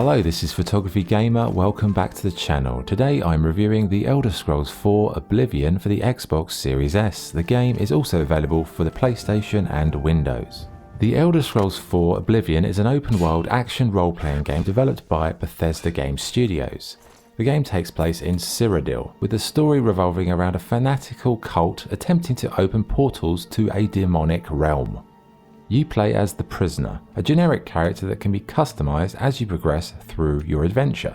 Hello, this is Photography Gamer, welcome back to the channel. Today I'm reviewing The Elder Scrolls 4 Oblivion for the Xbox Series S. The game is also available for the PlayStation and Windows. The Elder Scrolls 4 Oblivion is an open-world action role-playing game developed by Bethesda Game Studios. The game takes place in Cyrodiil, with the story revolving around a fanatical cult attempting to open portals to a demonic realm. You play as the Prisoner, a generic character that can be customized as you progress through your adventure.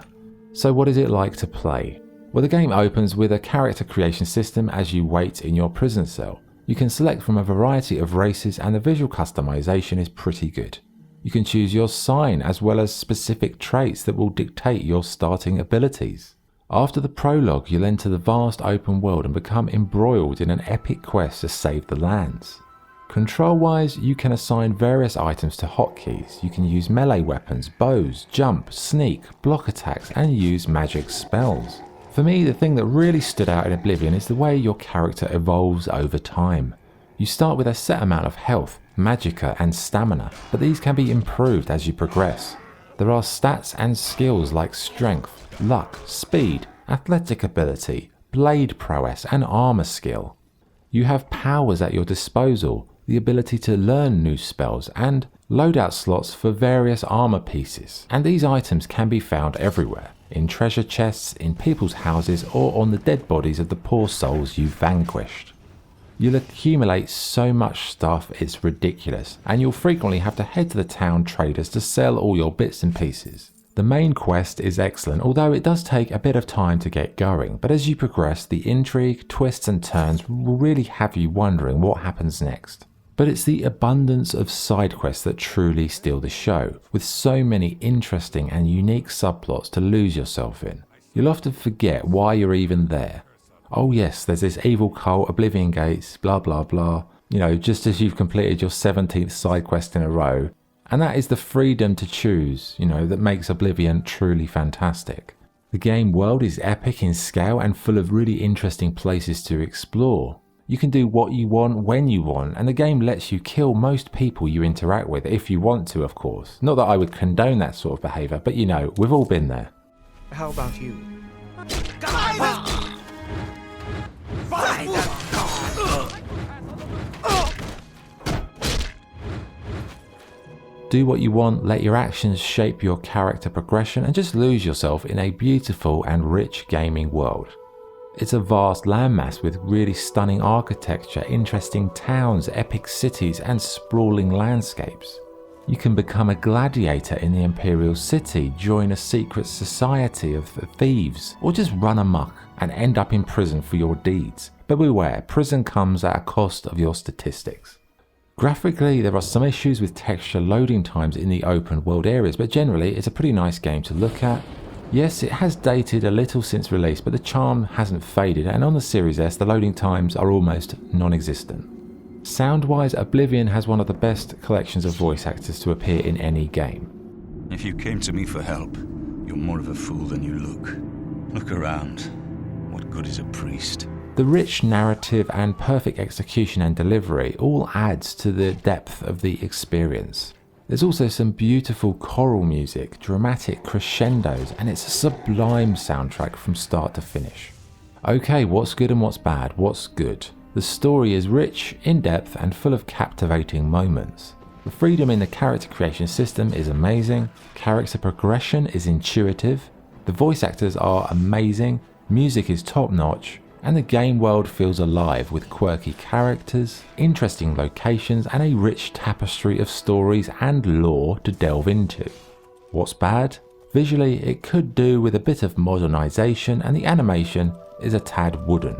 So what is it like to play? Well, the game opens with a character creation system as you wait in your prison cell. You can select from a variety of races and the visual customization is pretty good. You can choose your sign as well as specific traits that will dictate your starting abilities. After the prologue, you'll enter the vast open world and become embroiled in an epic quest to save the lands. Control-wise, you can assign various items to hotkeys. You can use melee weapons, bows, jump, sneak, block attacks, and use magic spells. For me, the thing that really stood out in Oblivion is the way your character evolves over time. You start with a set amount of health, magicka, and stamina, but these can be improved as you progress. There are stats and skills like strength, luck, speed, athletic ability, blade prowess, and armor skill. You have powers at your disposal, the ability to learn new spells, and loadout slots for various armor pieces. And these items can be found everywhere, in treasure chests, in people's houses, or on the dead bodies of the poor souls you've vanquished. You'll accumulate so much stuff it's ridiculous, and you'll frequently have to head to the town traders to sell all your bits and pieces. The main quest is excellent, although it does take a bit of time to get going, but as you progress, the intrigue, twists and turns will really have you wondering what happens next. But it's the abundance of side quests that truly steal the show, with so many interesting and unique subplots to lose yourself in. You'll often forget why you're even there. Oh yes, there's this evil cult, Oblivion Gates, blah blah blah, just as you've completed your 17th side quest in a row. And that is the freedom to choose, that makes Oblivion truly fantastic. The game world is epic in scale and full of really interesting places to explore. You can do what you want when you want, and the game lets you kill most people you interact with if you want to, of course. Not that I would condone that sort of behaviour, but we've all been there. How about you? Do what you want, let your actions shape your character progression, and just lose yourself in a beautiful and rich gaming world. It's a vast landmass with really stunning architecture, interesting towns, epic cities, and sprawling landscapes. You can become a gladiator in the Imperial City, join a secret society of thieves, or just run amok and end up in prison for your deeds. But beware, prison comes at a cost of your statistics. Graphically, there are some issues with texture loading times in the open world areas, but generally it's a pretty nice game to look at. Yes, it has dated a little since release, but the charm hasn't faded, and on the Series S the loading times are almost non-existent. Sound-wise, Oblivion has one of the best collections of voice actors to appear in any game. If you came to me for help, you're more of a fool than you look. Look around. What good is a priest? The rich narrative and perfect execution and delivery all adds to the depth of the experience. There's also some beautiful choral music, dramatic crescendos, and it's a sublime soundtrack from start to finish. Okay, what's good and what's bad? What's good? The story is rich, in-depth, and full of captivating moments. The freedom in the character creation system is amazing, character progression is intuitive, the voice actors are amazing, music is top-notch, and the game world feels alive with quirky characters, interesting locations, and a rich tapestry of stories and lore to delve into. What's bad? Visually, it could do with a bit of modernization, and the animation is a tad wooden.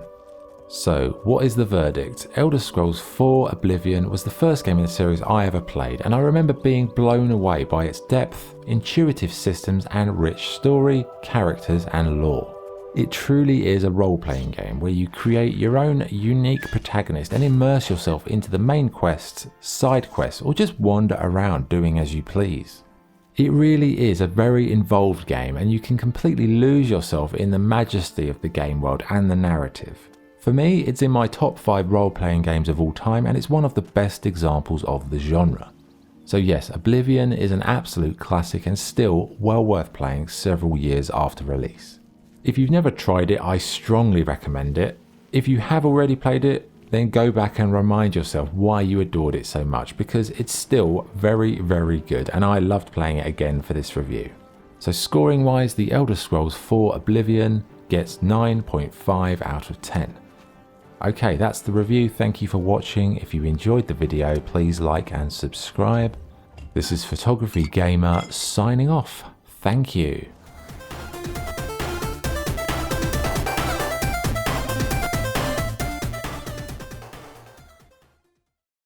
So, what is the verdict? Elder Scrolls 4 Oblivion was the first game in the series I ever played, and I remember being blown away by its depth, intuitive systems, and rich story, characters, and lore. It truly is a role-playing game where you create your own unique protagonist and immerse yourself into the main quests, side quests, or just wander around doing as you please. It really is a very involved game, and you can completely lose yourself in the majesty of the game world and the narrative. For me, it's in my top 5 role-playing games of all time, and it's one of the best examples of the genre. So yes, Oblivion is an absolute classic and still well worth playing several years after release. If you've never tried it, I strongly recommend it. If you have already played it, then go back and remind yourself why you adored it so much, because it's still very, very good and I loved playing it again for this review. So scoring wise, The Elder Scrolls 4 Oblivion gets 9.5 out of 10. Okay, that's the review. Thank you for watching. If you enjoyed the video, please like and subscribe. This is Photography Gamer signing off. Thank you.